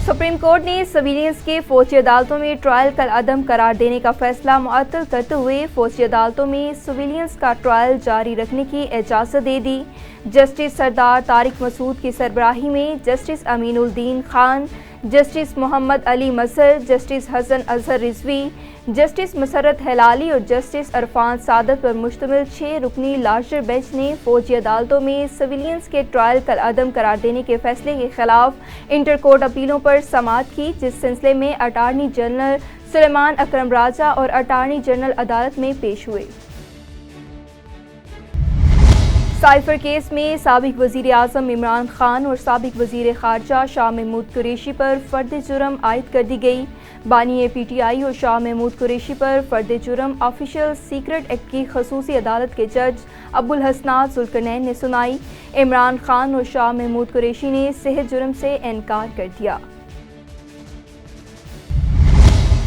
Supreme court ने civilians के फौजी अदालतों में ट्रायल कल अदम करार देने का फैसला मुअत्तल करते हुए फौजी अदालतों में सिविलियंस का ट्रायल जारी रखने की इजाज़त दे दी। जस्टिस सरदार तारिक मसूद की सरबराही में justice Aminuddin Khan, justice Mohammad Ali Mazhar, justice Hasan Azhar Rizvi, justice Musarrat Hilali और जस्टिस अरफान सादत पर मुश्तमिल 6 रुकनी लार्जर बेंच ने फौजी अदालतों में सिविलियंस के ट्रायल कल अदम करार देने के फैसले के खिलाफ इंटर कोर्ट अपीलों पर समाअत की, जिस सिलसिले में अटार्नी जनरल सुलेमान अकरम राजा और अटार्नी जनरल अदालत में पेश हुए। साइफर केस में साबिक वज़ीर आज़म इमरान खान और साबिक वज़ीर ख़ारजा शाह महमूद कुरैशी पर फ़र्द जुर्म आयद कर दी गई। बानी PTI और शाह महमूद कुरैशी पर फ़र्द जुर्म ऑफिशियल सीक्रेट एक्ट की ख़ुसूसी अदालत के जज अबुल हसनात ज़ुल्करनैन ने सुनाई। इमरान खान और शाह महमूद कुरैशी ने सेहत जुर्म से इनकार कर दिया।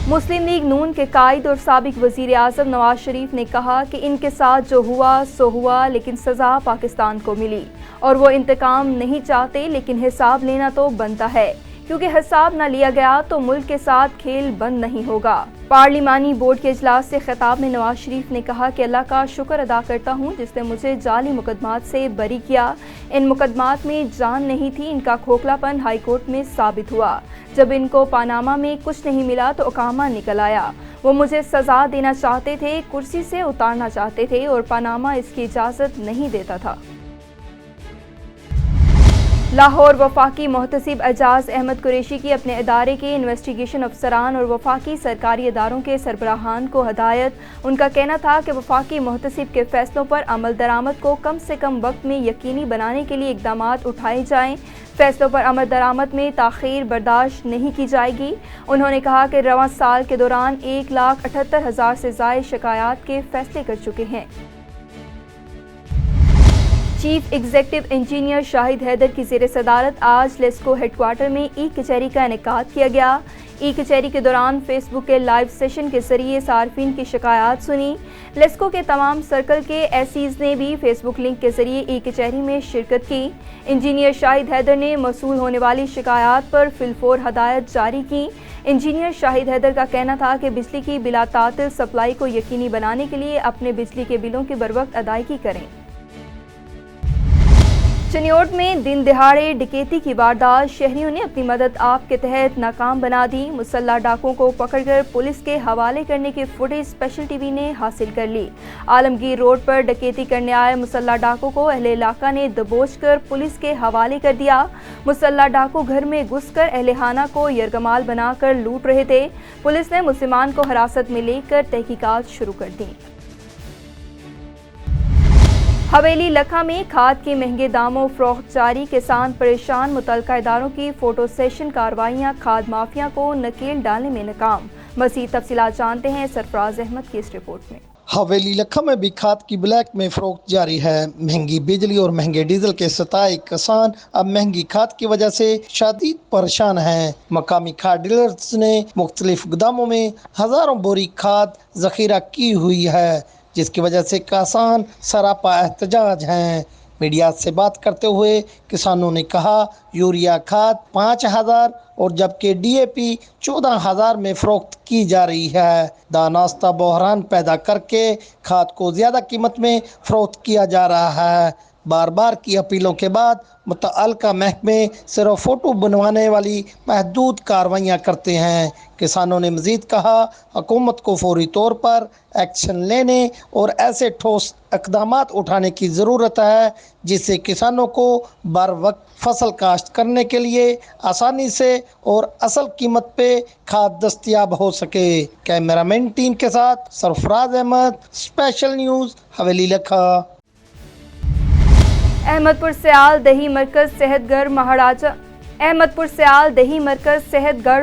मुस्लिम लीग नून के कायद और साबिक वज़ीर आज़म नवाज शरीफ ने कहा कि इनके साथ जो हुआ सो हुआ, लेकिन सज़ा पाकिस्तान को मिली और वो इंतकाम नहीं चाहते, लेकिन हिसाब लेना तो बनता है, क्योंकि हिसाब न लिया गया तो मुल्क के साथ खेल बंद नहीं होगा। पार्लिमानी बोर्ड के इजलास से खिताब में नवाज शरीफ ने कहा कि अल्लाह का शुक्र अदा करता हूँ जिसने मुझे जाली मुकदमात से बरी किया। इन मुकदमात में जान नहीं थी, इनका खोखलापन हाई कोर्ट में साबित हुआ। जब इनको पानामा में कुछ नहीं मिला तो ओकामा निकल आया। वो मुझे सज़ा देना चाहते थे, कुर्सी से उतारना चाहते थे और पानामा इसकी इजाज़त नहीं देता था। लाहौर वफाकी मोहतसिब एजाज अहमद कुरैशी की अपने इदारे के इन्वेस्टिगेशन अफसरान और वफाकी सरकारी इदारों के सरबराहान को हदायत। उनका कहना था कि वफाकी मोहतसिब के फैसलों पर अमल दरामद को कम से कम वक्त में यकीनी बनाने के लिए इक़दामात उठाए जाएँ। फैसलों पर अमल दरामद में ताख़ीर बर्दाश्त नहीं की जाएगी। उन्होंने कहा कि रवां साल के दौरान 1,78,000 से ज़ायद शिकायत के फैसले कर चुके हैं। Chief executive engineer Shahid Haider की ज़ेर सदारत आज लेस्को हेडक्वार्टर में कचहरी का इनेकाद किया गया। कचहरी के दौरान फेसबुक के लाइव सेशन के जरिए सार्फिन की शिकायत सुनी। लेस्को के तमाम सर्कल के एसीज ने भी फेसबुक लिंक के जरिए कचहरी में शिरकत की। इंजीनियर शाहिद हैदर ने मसूल होने वाली शिकायत पर फिलफोर हदायत जारी की। इंजीनियर शाहिद हैदर का कहना था कि बिजली की बिला तातिल सप्लाई को यकीनी बनाने के लिए अपने बिजली के बिलों की बरवक्त अदायगी करें। चनियोट में दिन दिहाड़े डकैती की वारदात, शहरियों ने अपनी मदद आप के तहत नाकाम बना दी। मुसल्ला डाकुओं को पकड़कर पुलिस के हवाले करने की फुटेज स्पेशल टीवी ने हासिल कर ली। आलमगीर रोड पर डकैती करने आए मुसल्ला डाकू को अहले इलाका ने दबोच कर पुलिस के हवाले कर दिया। मुसल्ला डाकू घर में घुसकर अहलेहाना को यरगमाल बनाकर लूट रहे थे। पुलिस ने मुसलमान को हिरासत में लेकर तहकीकात शुरू कर दी। हवेली लखा में खाद के महंगे दामों फरोख्त जारी, किसान परेशान। मुतल्लिका इदारों की फोटो सेशन कार्रवाइयाँ खाद माफिया को नकेल डालने में नाकाम। मज़ीद तफसीलात जानते हैं सरफराज अहमद की इस रिपोर्ट में। हवेली लखा में भी खाद की ब्लैक में फरोख्त जारी है। महंगी बिजली और महंगे डीजल के सताए किसान अब महंगी खाद की वजह से शदीद परेशान हैं। मकामी खाद डीलर्स ने मुख्तलिफ गोदामों में हजारों बोरी खाद जखीरा की हुई है, जिसकी वजह से किसान सरापा एहतजाज हैं। मीडिया से बात करते हुए किसानों ने कहा यूरिया खाद 5,000 और जबकि DAP 14,000 में फरोख्त की जा रही है। दानास्ता बहरान पैदा करके खाद को ज़्यादा कीमत में फरोख्त किया जा रहा है। बार बार की अपीलों के बाद मुतअल्लिका महकमे सिर्फ फ़ोटो बनवाने वाली महदूद कार्रवाइयाँ करते हैं। किसानों ने मज़ीद कहा हुकूमत को फौरी तौर पर एक्शन लेने और ऐसे ठोस इक़दामात उठाने की ज़रूरत है जिससे किसानों को बर वक्त फसल काश्त करने के लिए आसानी से और असल कीमत पे खाद दस्तयाब हो सके। कैमरामैन टीम के साथ सरफराज अहमद, स्पेशल न्यूज़, हवेली लखा। अहमदपुर सयाल दही मरकज़ सेहतगढ़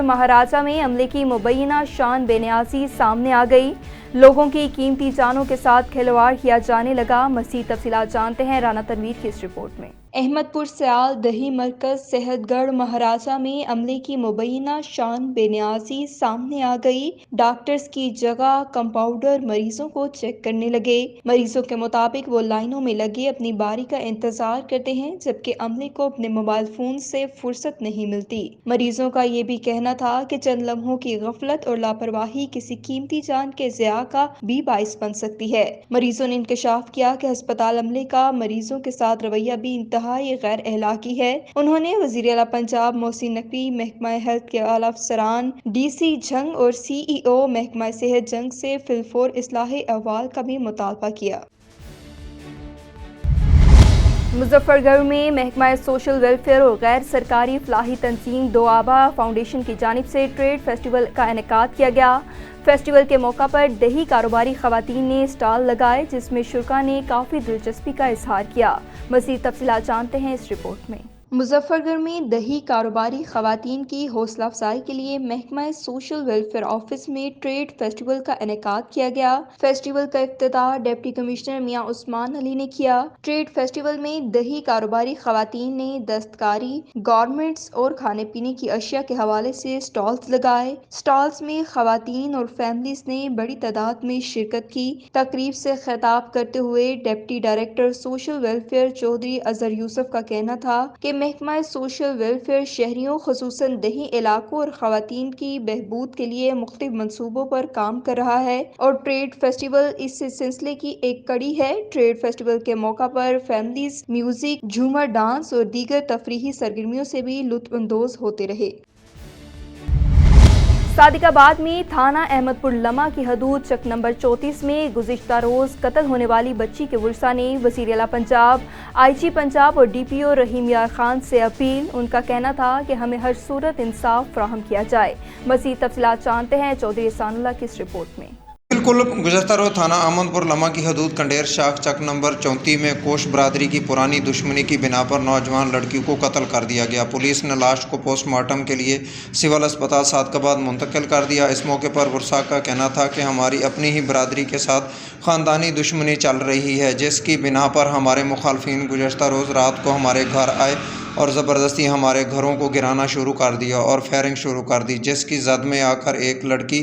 महाराजा में अमले की मुबैना शान बेनियाजी सामने आ गई। लोगों की कीमती जानों के साथ खिलवाड़ किया जाने लगा। मज़ीद तफसीलात जानते हैं राना तनवीर की इस रिपोर्ट में। अहमदपुर सयाल दही मरकज सेहतगढ़ महाराजा में अमले की मुबैना शान बेनियाजी सामने आ गई। डॉक्टर्स की जगह कंपाउंडर मरीजों को चेक करने लगे। मरीजों के मुताबिक वो लाइनों में लगे अपनी बारी का इंतजार करते हैं, जबकि अमले को अपने मोबाइल फोन से फुर्सत नहीं मिलती। मरीजों का ये भी कहना था कि चंद लम्हों की गफलत और लापरवाही किसी कीमती जान के ज़िया का भी बाइस बन सकती है। मरीजों ने इंकशाफ किया कि अस्पताल अमले का मरीजों के साथ रवैया भी इंतहाई गैर अखलाकी है। उन्होंने वज़ीर आला पंजाब मोहसिन नकवी, महकमा हेल्थ के आला अफसरान, DC जंग और CEO महकमा सेहत जंग से फिलफोर इस्लाह अहवाल का भी मुतालबा किया। मुजफ्फरगढ़ में महकमा सोशल वेलफेयर और गैर सरकारी फलाही तंजीम दोआबा फाउंडेशन की जानिब से ट्रेड फेस्टिवल का इनेकाद किया गया। फेस्टिवल के मौका पर दही कारोबारी खवातीन ने स्टॉल लगाए, जिसमें शुरा ने काफ़ी दिलचस्पी का इजहार किया। मज़ीद तफसीलात जानते हैं इस रिपोर्ट में। मुजफ्फरगढ़ में दही कारोबारी खवातीन की हौसला अफजाई के लिए महकमा सोशल वेलफेयर ऑफिस में ट्रेड फेस्टिवल का इनेकाद किया गया। फेस्टिवल का इफ्तिताह डिप्टी कमिश्नर मियां उस्मान अली ने किया। ट्रेड फेस्टिवल में दही कारोबारी खवातीन ने दस्तकारी, गारमेंट्स और खाने पीने की अशिया के हवाले से स्टॉल्स लगाए। स्टॉल्स में खवातीन और फैमिलीज ने बड़ी तादाद में शिरकत की। तकरीब से खिताब करते हुए deputy director social welfare Chaudhry Azhar Yousuf का कहना था कि महकमा सोशल वेलफेयर शहरियों खुसूसन दही इलाकों और खवातीन की बहबूद के लिए मुख्तलिफ मनसूबों पर काम कर रहा है और ट्रेड फेस्टिवल इस सिलसिले की एक कड़ी है। ट्रेड फेस्टिवल के मौका पर फैमिलीज म्यूजिक, झूमर, डांस और दीगर तफरीही सरगर्मियों से भी लुत्फ अंदोज होते रहे। सादिकाबाद में थाना अहमदपुर लमा की हदूद चक नंबर 34 में गुज़िश्ता रोज़ कत्ल होने वाली बच्ची के वर्सा ने वज़ीर आला पंजाब, IG पंजाब और DPO रहीम यार खान से अपील। उनका कहना था कि हमें हर सूरत इंसाफ फराहम किया जाए। मज़ीद तफसीलात जानते हैं चौधरी एहसानुल्लाह की इस रिपोर्ट में। बिल्कुल गुज़श्ता रोज़ थाना अहमदपुर लमा की हदूद कंडेर शाख चक नंबर 34 में कोश बरादरी की पुरानी दुश्मनी की बिना पर नौजवान लड़की को कत्ल कर दिया गया। पुलिस ने लाश को पोस्टमार्टम के लिए सिविल अस्पताल सादकाबाद मुंतकिल कर दिया। इस मौके पर वर्सा का कहना था कि हमारी अपनी ही बरादरी के साथ ख़ानदानी दुश्मनी चल रही है, जिसकी बिना पर हमारे मुखालफिन गुज़श्ता रोज़ रात को हमारे घर आए और ज़बरदस्ती हमारे घरों को गिराना शुरू कर दिया और फायरिंग शुरू कर दी, जिसकी जद में आकर एक लड़की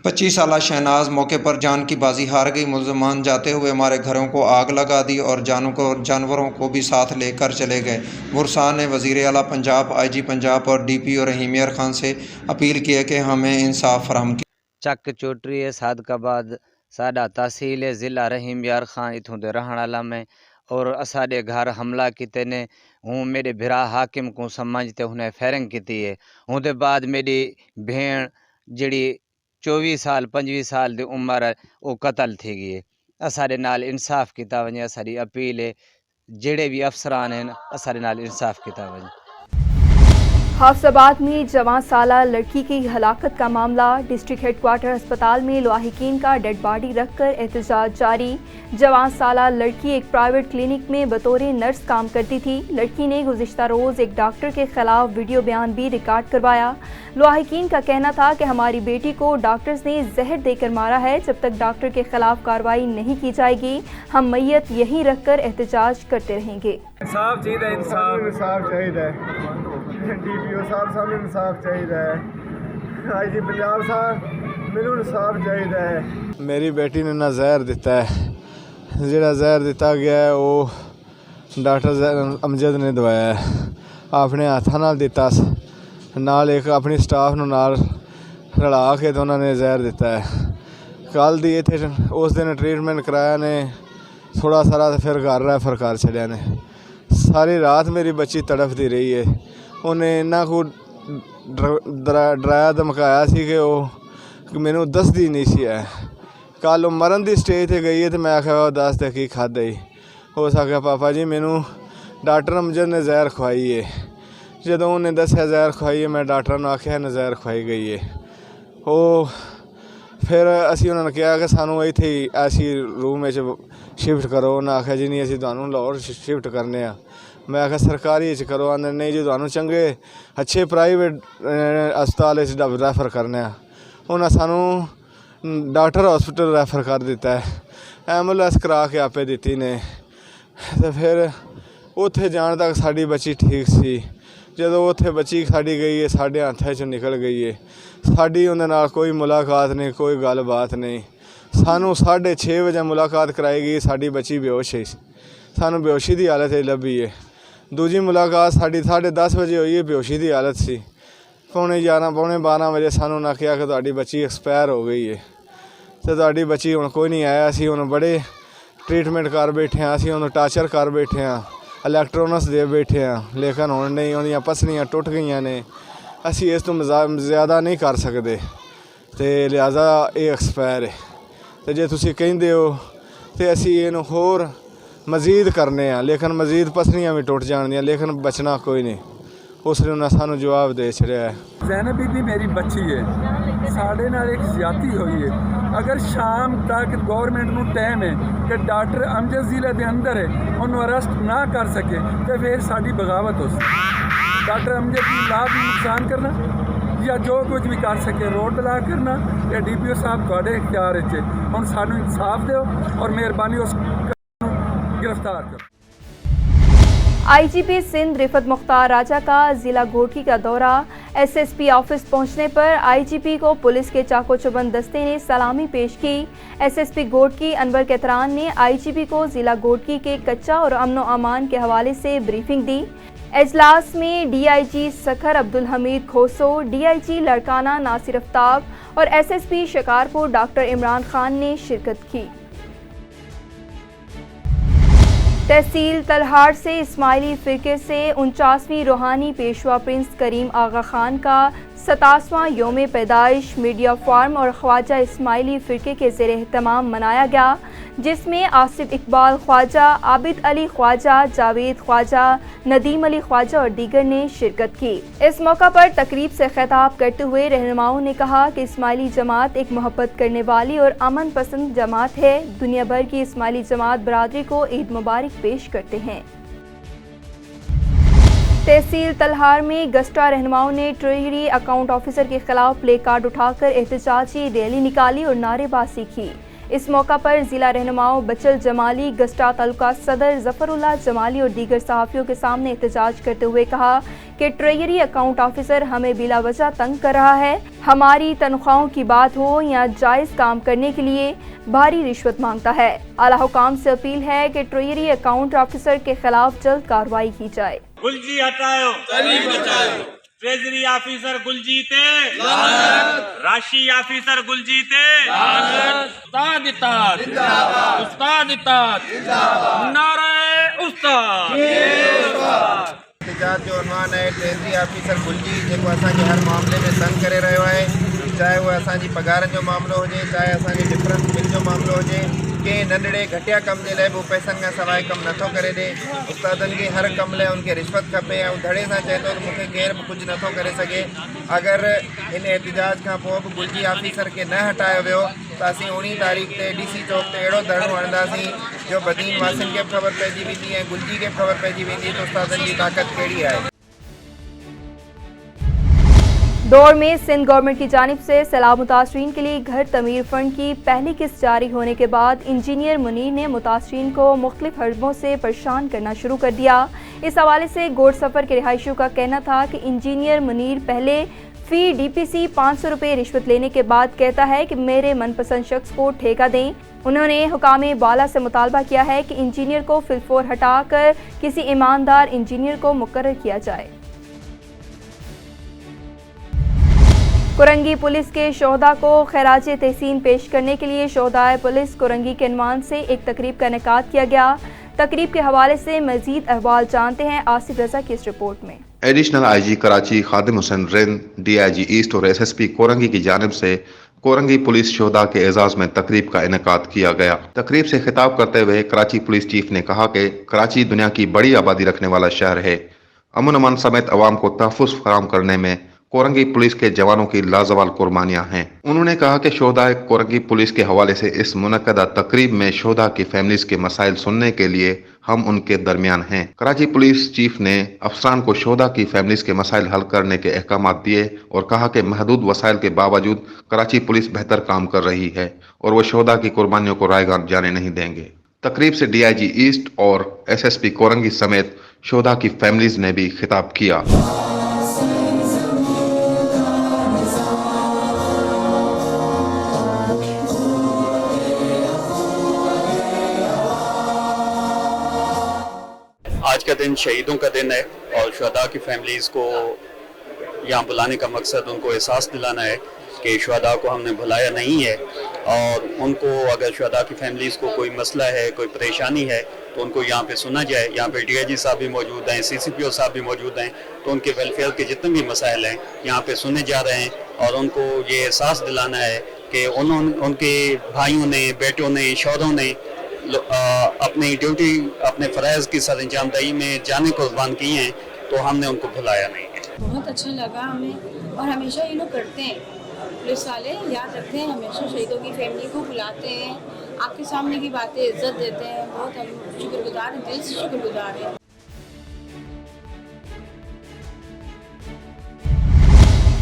25 साला शहनाज मौके पर जान की बाजी हार गई। मुलजमान जाते हुए हमारे घरों को आग लगा दी और जानवरों को भी साथ लेकर चले गए। मुरसा ने वज़ीर आला पंजाब, IG पंजाब और DPO रहीम यार खान से अपील की है कि हमें इंसाफ फराहम की। चक चोटरी है सादकाबाद साडा तहसील है, ज़िला रहीम यार खान इथों दे रहण वाला मैं और असाडे घर हमला किते ने। हूँ मेरे भिरा हाकिम को समझते उन्हें फायरिंग की है। हूँ दे बाद मेरी भेण जड़ी 24 साल 25 साल की उम्र वो कत्ल थी गई है। असाडे नाल इंसाफ किया वञे। असाडी अपील है जेड़े भी अफसरान हैं असाडे नाल इंसाफ किया वञे। हाफजाबाद में जवान साला लड़की की हलाकत का मामला। डिस्ट्रिक्ट हेडक्वार्टर अस्पताल में लवाहिकीन का डेड बॉडी रखकर एहतजाज जारी। जवान साला लड़की एक प्राइवेट क्लिनिक में बतौर नर्स काम करती थी। लड़की ने गुज़िश्ता रोज़ एक डॉक्टर के खिलाफ वीडियो बयान भी रिकॉर्ड करवाया। लवाहिकीन का कहना था कि हमारी बेटी को डॉक्टर्स ने जहर देकर मारा है। जब तक डॉक्टर के खिलाफ कार्रवाई नहीं की जाएगी हम मैयत यहीं रखकर एहतजाज करते रहेंगे। इंसाफ चाहिए, इंसाफ चाहिए। DPO साहब सानू इंसाफ चाहिए। IG पंजाब साहब मैनू इंसाफ चाहिए। मेरी बेटी ने ना जहर दिता है, जिहड़ा जहर दिता गया है वो डॉक्टर अमजद ने दवाया है। अपने हाथों नाल दिता, नाल एक अपनी स्टाफ नूं नाल रला के तो उन्होंने जहर दिता है। कल दी इत्थे उस दिन ट्रीटमेंट कराया ने थोड़ा सारा तो फिर घर रेफर कर छड़िया ने। सारी रात मेरी बच्ची तड़फती रही है। उन्हें इन्ना को डराया धमकाया सी कि वो मैनू दसदी नहीं सी है। कल मरन की स्टेज पर गई है तो मैं आख्या वो दस दे की खादा ही। हो सका पापा जी मैनू डॉक्टर अमजद ने जहर खवाई है। जदों उन्हें दसिया जहर खवाई है मैं डॉक्टर ने आख्या न जहर खवाई गई है। वो फिर असी उन्होंने कहा कि सानू इत्थे ही ऐसी रूम में शिफ्ट करो। उन्हें आख्या जी नहीं असीं तुहानूं लाहौर शिफ्ट करने आ। मैं आख्या सरकारी करो। आंदे नहीं जी तुहानूं चंगे अच्छे प्राइवेट अस्पताल रैफर करने आ। उन्हें सानू डॉक्टर हॉस्पिटल रैफर कर दिता है। एम्बुलेंस करा के आपे दिती ने। तो फिर ਉੱਥੇ ਜਾਣ ਤੱਕ ਸਾਡੀ ਬੱਚੀ ਠੀਕ ਸੀ। ਜਦੋਂ ਉੱਥੇ ਬੱਚੀ ਸਾਡੀ ਗਈ ਹੈ ਸਾਡੇ ਹੱਥਾਂ 'ਚੋਂ ਨਿਕਲ ਗਈ ਹੈ। ਸਾਡੀ ਉਹਦੇ ਨਾਲ ਕੋਈ ਮੁਲਾਕਾਤ ਨਹੀਂ, ਕੋਈ ਗੱਲਬਾਤ ਨਹੀਂ। ਸਾਨੂੰ 6:30 ਵਜੇ ਮੁਲਾਕਾਤ ਕਰਾਈ ਗਈ, ਸਾਡੀ ਬੱਚੀ ਬੇਹੋਸ਼ ਹੈ, ਸਾਨੂੰ ਬੇਹੋਸ਼ੀ ਦੀ ਹਾਲਤ 'ਚ ਲੱਭੀ ਹੈ। ਦੂਜੀ ਮੁਲਾਕਾਤ ਸਾਡੀ 10:30 ਵਜੇ ਹੋਈ ਹੈ, ਬੇਹੋਸ਼ੀ ਦੀ ਹਾਲਤ ਸੀ। 11:45 ਪੌਣੇ 12 ਵਜੇ ਸਾਨੂੰ ਨਾ ਕਿਹਾ ਕਿ ਤੁਹਾਡੀ ਬੱਚੀ ਐਕਸਪਾਇਰ ਹੋ ਗਈ ਹੈ ਅਤੇ ਤੁਹਾਡੀ ਬੱਚੀ ਹੁਣ ਕੋਈ ਨਹੀਂ ਆਇਆ। ਅਸੀਂ ਹੁਣ ਬੜੇ ਟ੍ਰੀਟਮੈਂਟ ਕਰ ਬੈਠੇ ਹਾਂ, ਅਸੀਂ ਉਹਨੂੰ ਟਾਰਚਰ ਕਰ ਬੈਠੇ ਹਾਂ, ਇਲੈਕਟ੍ਰੋਨਸ ਦੇ ਬੈਠੇ ਹਾਂ, ਲੇਕਿਨ ਹੁਣ ਨਹੀਂ, ਉਹਦੀਆਂ ਪਸਲੀਆਂ ਟੁੱਟ ਗਈਆਂ ਨੇ। ਅਸੀਂ ਇਸ ਤੋਂ ਜ਼ਿਆਦਾ ਨਹੀਂ ਕਰ ਸਕਦੇ ਅਤੇ ਲਿਹਾਜ਼ਾ ਇਹ ਐਕਸਪਾਇਰ ਹੈ। ਅਤੇ ਜੇ ਤੁਸੀਂ ਕਹਿੰਦੇ ਹੋ ਤਾਂ ਅਸੀਂ ਇਹਨੂੰ ਹੋਰ ਮਜ਼ੀਦ ਕਰਨੇ ਆ, ਲੇਕਿਨ ਮਜ਼ੀਦ ਪਸਲੀਆਂ ਵੀ ਟੁੱਟ ਜਾਣਗੀਆਂ, ਲੇਕਿਨ ਬਚਣਾ ਕੋਈ ਨਹੀਂ। ਉਸ ਨੇ ਉਹਨਾਂ ਸਾਨੂੰ ਜਵਾਬ ਦੇ ਛੜਿਆ ਹੈ। ਜ਼ੈਨਬ ਬੀਬੀ ਮੇਰੀ ਬੱਚੀ ਹੈ, ਸਾਡੇ ਨਾਲ ਇੱਕ ਜ਼ਿਆਦਤੀ ਹੋਈ ਹੈ। ਅਗਰ ਸ਼ਾਮ ਤੱਕ ਗੌਰਮੈਂਟ ਨੂੰ ਟਾਈਮ ਹੈ ਕਿ ਡਾਕਟਰ ਅਮਜਦ ਜ਼ਿਲ੍ਹੇ ਦੇ ਅੰਦਰ ਹੈ, ਉਹਨੂੰ ਅਰੈਸਟ ਨਾ ਕਰ ਸਕੇ ਤਾਂ ਫਿਰ ਸਾਡੀ ਬਗਾਵਤ ਹੋ ਸਕਦੀ। ਡਾਕਟਰ ਅਮਜਦ ਦੀ ਲਾਭ ਨੂੰ ਨੁਕਸਾਨ ਕਰਨਾ ਜਾਂ ਜੋ ਕੁਝ ਵੀ ਕਰ ਸਕੇ ਰੋਡ ਬਲਾਕ ਕਰਨਾ ਜਾਂ DPO ਸਾਹਿਬ ਤੁਹਾਡੇ ਇਖਤਿਆਰ 'ਚ। ਹੁਣ ਸਾਨੂੰ ਇਨਸਾਫ ਦਿਓ ਔਰ ਮਿਹਰਬਾਨੀ ਉਸ ਨੂੰ गिरफ्तार करो। IGP सिंध रिफत मुख्तार राजा का जिला घोटकी का दौरा। SSP ऑफिस पहुंचने पर IGP को पुलिस के चाको चौबंद दस्ते ने सलामी पेश की। SSP घोटकी अनवर कैतरान ने IGP को जिला घोटकी के कच्चा और अमनो अमान के हवाले से ब्रीफिंग दी। इजलास में DIG सखर अब्दुल हमीद खोसो, DIG लड़काना नासिर आफ्ताब और SSP शिकारपुर डॉक्टर इमरान खान ने शिरकत की। तहसील तलहार से इस्माइली फ़िरके से 49वीं रूहानी पेशवा प्रिंस करीम आगा खान का 27वां योम पैदाइश मीडिया फार्म और ख्वाजा इस्माइली फ़िरके के ज़ेर एहतमाम मनाया गया, जिसमें आसिफ इकबाल ख्वाजा, आबिद अली ख्वाजा, जावेद ख्वाजा, नदीम अली ख्वाजा और दीगर ने शिरकत की। इस मौका पर तकरीब से खिताब करते हुए रहनुमाओं ने कहा कि इस्माइली जमात एक मोहब्बत करने वाली और अमन पसंद जमात है। दुनिया भर की इस्माइली जमात बरादरी को ईद मुबारक पेश करते हैं। तहसील तलहार में गस्टा रहनुमाओं ने ट्रेजरी अकाउंट ऑफिसर के खिलाफ प्ले कार्ड उठाकर एहतजाजी रैली निकाली और नारेबाजी की। इस मौका पर जिला रहनुमाओं बचल जमाली, गस्टा तालुका सदर जफरुल्लाह जमाली और दीगर सहाफ़ियों के सामने एहतजाज करते हुए कहा कि ट्रेजरी अकाउंट ऑफिसर हमें बिला वजह तंग कर रहा है। हमारी तनख्वाहों की बात हो या जायज़ काम करने के लिए भारी रिश्वत मांगता है। आला हुकाम से अपील है कि ट्रेजरी अकाउंट ऑफिसर के खिलाफ जल्द कार्रवाई की जाए। गुलजी हटाओ, तलीम बचाओ। ट्रेजरी ऑफिसर गुलजीते, राशि ऑफिसर गुलजीते, उस्ताद इत्ताद, उस्ताद इत्ताद, नारे उस्ताद। एहतजाज जो उन्वान है ट्रेजरी ऑफिसर गुलजी जेको असांखे हर मामले में तंग करे रहियो आहे, चाहे उहो असांजी पघार जो मामिलो हुजे, चाहे असांजे डिफरेंस बिल जो मामिलो हुजे। कंहिं नंढड़े घटिया कम जे लाइ बि पैसनि खां सवाइ कमु नथो करे ॾे। उस्तादनि खे हर कम लाइ उनखे रिश्वत खपे ऐं धड़े सां चए थो त मूंखे केर बि कुझु नथो करे सघे। अगरि इन एहतजाज खां पोइ बि गुलजी ऑफिसर खे न हटायो वियो त असीं 19 तारीख़ ते DC चौक ते अहिड़ो धरणो हणंदासीं जो बदीन वासियुनि खे बि ख़बर पइजी वेंदी ऐं गुलजी खे बि ख़बर पइजी वेंदी त उस्तादनि जी ताक़त कहिड़ी आहे। दौड़ में सिंध गवर्नमेंट की जानिब से सैलाब मुतासरीन के लिए घर तमीर फंड की पहली किस्त जारी होने के बाद इंजीनियर मुनीर ने मुतासरीन को मुख्तलिफ हरबों से परेशान करना शुरू कर दिया। इस हवाले से गोड सफ़र के रिहायशियों का कहना था कि इंजीनियर मुनीर पहले फ़ी DPC 500 रुपये रिश्वत लेने के बाद कहता है कि मेरे मनपसंद शख्स को ठेका दें। उन्होंने हुकामे बाला से मुतालबा किया है कि इंजीनियर को फिलफोर हटाकर किसी ईमानदार इंजीनियर को मुकर्रर किया जाए। कुरंगी पुलिस के शोहदा को खैराज तहसीन पेश करने के लिए शोहदाए पुलिस कुरंगी के अनवान से एक तकरीब का इनेकाद किया गया। तकरीब के हवाले से मजीद अहवाल जानते हैं आसिफ रजा की इस रिपोर्ट में। एडिशनल IG कराची खादिम हुसैन रिंद, DIG ईस्ट और SSP कोरंगी की जानिब से कोरंगी पुलिस शोहदा के एजाज में तकरीब का इनेकाद किया गया। तकरीब से खिताब करते हुए कराची पुलिस चीफ ने कहा कि कराची दुनिया की बड़ी आबादी रखने वाला शहर है। अमन अमान समेत अवाम को तहफ़्फ़ुज़ फराहम करने में कोरंगी पुलिस के जवानों की लाजवाल कुर्बानियां हैं। उन्होंने कहा कि शोहदा कोरंगी पुलिस के हवाले से इस मुनक्कदा तकरीब में शोहदा की फैमिलीज के मसाइल सुनने के लिए हम उनके दरमियान हैं। कराची पुलिस चीफ ने अफसरान को शोहदा की फैमिलीज के मसाइल हल करने के अहकाम दिए और कहा कि महदूद वसाइल के बावजूद कराची पुलिस बेहतर काम कर रही है और वो शोहदा की कुर्बानियों को रायगान जाने नहीं देंगे। तकरीब से DIG ईस्ट और SSP कोरंगी समेत शोधा की फैमिलीज ने भी खिताब किया। आज का दिन शहीदों का दिन है और शुहदा की फैमिलीज़ को यहाँ बुलाने का मकसद उनको एहसास दिलाना है कि शुहदा को हमने भुलाया नहीं है, और उनको अगर शुहदा की फैमिलीज़ को कोई मसला है, कोई परेशानी है, तो उनको यहाँ पे सुना जाए। यहाँ पे DIG साहब भी मौजूद हैं, CCPO साहब भी मौजूद हैं, तो उनके वेलफेयर के जितने भी मसाइल हैं यहाँ पे सुने जा रहे हैं, और उनको ये एहसास दिलाना है कि उनके भाइयों ने, बेटों ने, शौहरों ने अपनी ड्यूटी, अपने फ़राइज़ की सर अंजामदही में जाने कुर्बान की हैं, तो हमने उनको भुलाया नहीं है। बहुत अच्छा लगा हमें, और हमेशा ये लोग करते हैं, पुलिस वाले याद रखते हैं, हमेशा शहीदों की फैमिली को बुलाते हैं, आपके सामने की बातें इज्जत देते हैं। बहुत हम शुक्रगुजार हैं, दिल से शुक्रगुजार हैं।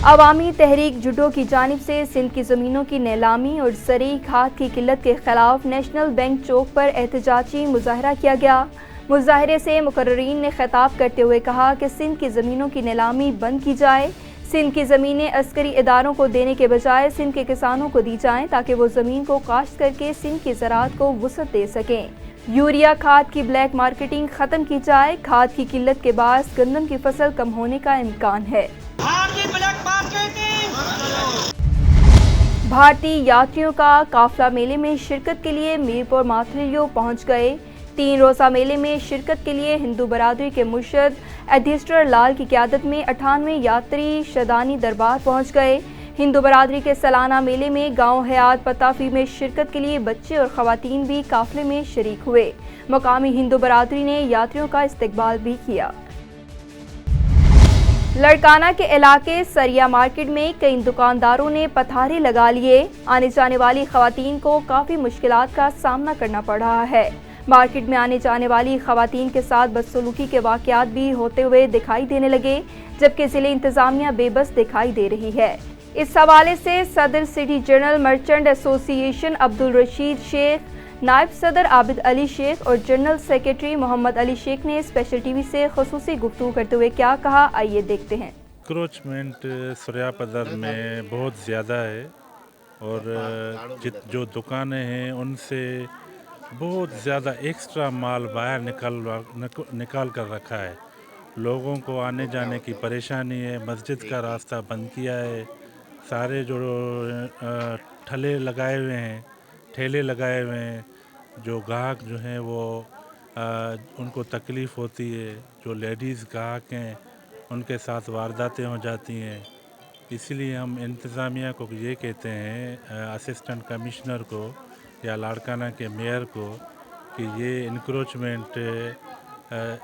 अवामी तहरीक जुडो की जानिब से सिंध की ज़मीनों की नीलामी और ज़रूरी खाद की किल्लत के खिलाफ नेशनल बैंक चौक पर एहतजाजी मुजाहरा किया गया। मुजाहरे से मुकर्रीन ने खिताब करते हुए कहा कि सिंध की ज़मीनों की नीलामी बंद की जाए। सिंध की ज़मीनें अस्करी इदारों को देने के बजाय सिंध के किसानों को दी जाएं ताकि वो ज़मीन को काश्त करके सिंध की ज़राअत को वसअत दे सकें। यूरिया खाद की ब्लैक मार्केटिंग ख़त्म की जाए। खाद की किल्लत के बायस गंदम की फसल कम होने का इम्कान है। भारतीय यात्रियों का काफिला मेले में शिरकत के लिए मीरपुर माथलियो पहुंच गए। 3 रोज़ा मेले में शिरकत के लिए हिंदू बरादरी के मुर्शद अधिष्टर लाल की क़यादत में 98 यात्री शदानी दरबार पहुंच गए। हिंदू बरादरी के सालाना मेले में गांव हयात पताफी में शिरकत के लिए बच्चे और ख़वातीन भी काफिले में शरीक हुए। मकामी हिंदू बरादरी ने यात्रियों का इस्तकबाल भी किया। लड़काना के इलाके सरिया मार्केट में कई दुकानदारों ने पथारे लगा लिए। आने जाने वाली ख़वातीन को काफ़ी मुश्किलात का सामना करना पड़ रहा है। मार्केट में आने जाने वाली ख़वातीन के साथ बदसलूकी के वाक़यात भी होते हुए दिखाई देने लगे, जबकि ज़िले इंतज़ामिया बेबस दिखाई दे रही है। इस हवाले से सदर city general merchant association Abdul Rashid Sheikh, नायब सदर आबिद अली शेख और जनरल सेक्रेटरी मोहम्मद अली शेख ने स्पेशल टीवी से खुसूसी गुफ्तगू करते हुए क्या कहा, आइए देखते हैं। इंक्रोचमेंट सुरिया पदर में बहुत ज़्यादा है और जो दुकानें हैं उनसे बहुत ज़्यादा एक्स्ट्रा माल बाहर निकाल कर रखा है। लोगों को आने जाने की परेशानी है। मस्जिद का रास्ता बंद किया है। सारे जो ठेले लगाए हुए हैं, जो ग्राहक जो हैं वो उनको तकलीफ़ होती है। जो लेडीज़ ग्राहक हैं उनके साथ वारदातें हो जाती हैं। इसलिए हम इंतज़ामिया को ये कहते हैं, असिस्टेंट कमिश्नर को या लाड़काना के मेयर को, कि ये इंक्रोचमेंट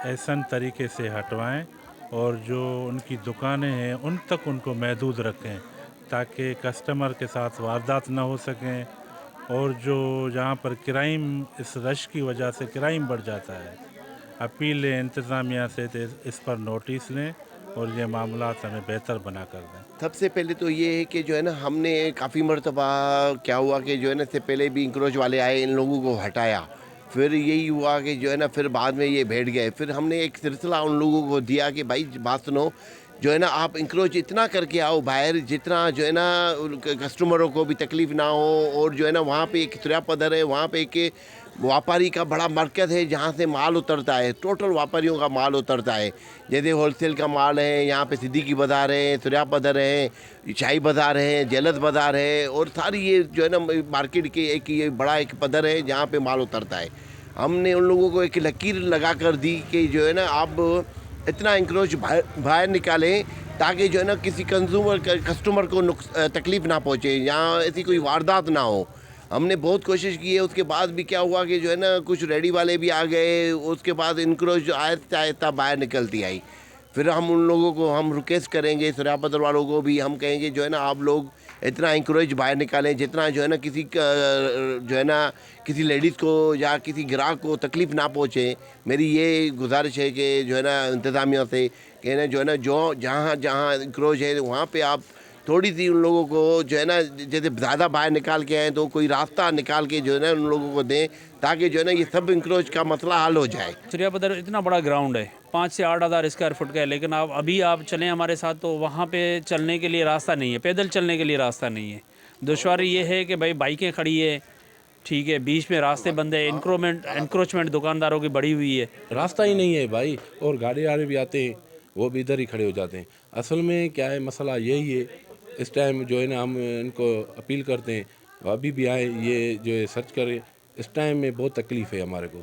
ऐसा तरीके से हटवाएं और जो उनकी दुकानें हैं उन तक उनको महदूद रखें ताकि कस्टमर के साथ वारदात ना हो सकें। और जो जहाँ पर क्राइम, इस रश की वजह से क्राइम बढ़ जाता है। अपील है इंतज़ामिया से इस पर नोटिस लें और ये मामला हमें बेहतर बना कर दें। सबसे पहले तो ये है कि जो है ना, हमने काफ़ी मरतबा क्या हुआ कि जो है ना, इससे पहले भी इंक्रोच वाले आए, इन लोगों को हटाया, फिर यही हुआ कि जो है ना, फिर बाद में ये बैठ गए। फिर हमने एक सिलसिला उन लोगों को दिया कि भाई बात सुनो, जो है ना, आप इंक्रोच इतना करके आओ बाहर जितना जो है ना कस्टमरों को भी तकलीफ़ ना हो। और जो है ना, वहाँ पे एक सुरिया पदर है, वहाँ पे एक व्यापारी का बड़ा मरकज़ है जहाँ से माल उतरता है, टोटल व्यापारियों का माल उतरता है। जैसे होलसेल का माल है, यहाँ पे सिद्दीकी बाज़ार है, सुरिया पदर है, शाही बाज़ार है, जेलत बाज़ार है, और सारी ये जो है ना मार्केट के एक ये बड़ा एक पदर है जहाँ पे माल उतरता है। हमने उन लोगों को एक लकीर लगा कर दी कि जो है ना, आप इतना इंक्रोच बाहर निकालें ताकि जो है ना किसी कस्टमर को तकलीफ़ ना पहुँचे, यहाँ ऐसी कोई वारदात ना हो। हमने बहुत कोशिश की है। उसके बाद भी क्या हुआ कि जो है ना, कुछ रेडी वाले भी आ गए। उसके बाद इंक्रोच आहिस्ता आहिस्ता बाहर निकलती आई। फिर हम उन लोगों को हम रिक्वेस्ट करेंगे, सुरिया पदर वालों को भी हम कहेंगे जो है ना, आप लोग इतना इंक्रोच बाहर निकालें जितना जो है ना किसी लेडीज़ को या किसी ग्राहक को तकलीफ़ ना पहुँचे। मेरी ये गुजारिश है कि जो है ना इंतज़ामिया से कि ना जो है ना, जो जहाँ इंक्रोच है वहाँ पे आप थोड़ी सी उन लोगों को जो है ना, जैसे ज़्यादा बाहर निकाल के आए तो कोई रास्ता निकाल के जो है ना उन लोगों को दें, ताकि जो है ना ये सब इंक्रोच का मसला हल हो जाए। सूर्यापदर इतना बड़ा ग्राउंड है, 5 से 8 हज़ार स्क्वायर फुट का है, लेकिन अभी आप चलें हमारे साथ तो वहाँ पे चलने के लिए रास्ता नहीं है, पैदल चलने के लिए रास्ता नहीं है। दुश्वारी ये है कि भाई बाइकें खड़ी है, ठीक है, बीच में रास्ते बंद है, इंक्रोचमेंट दुकानदारों की बढ़ी हुई है, रास्ता ही नहीं है भाई, और गाड़ी वाले भी आते हैं वो भी इधर ही खड़े हो जाते हैं। असल में क्या है मसला यही है, इस टाइम जो है ना हम इनको अपील करते हैं अभी भी आए, ये जो है सर्च करें, इस टाइम में बहुत तकलीफ़ है हमारे को।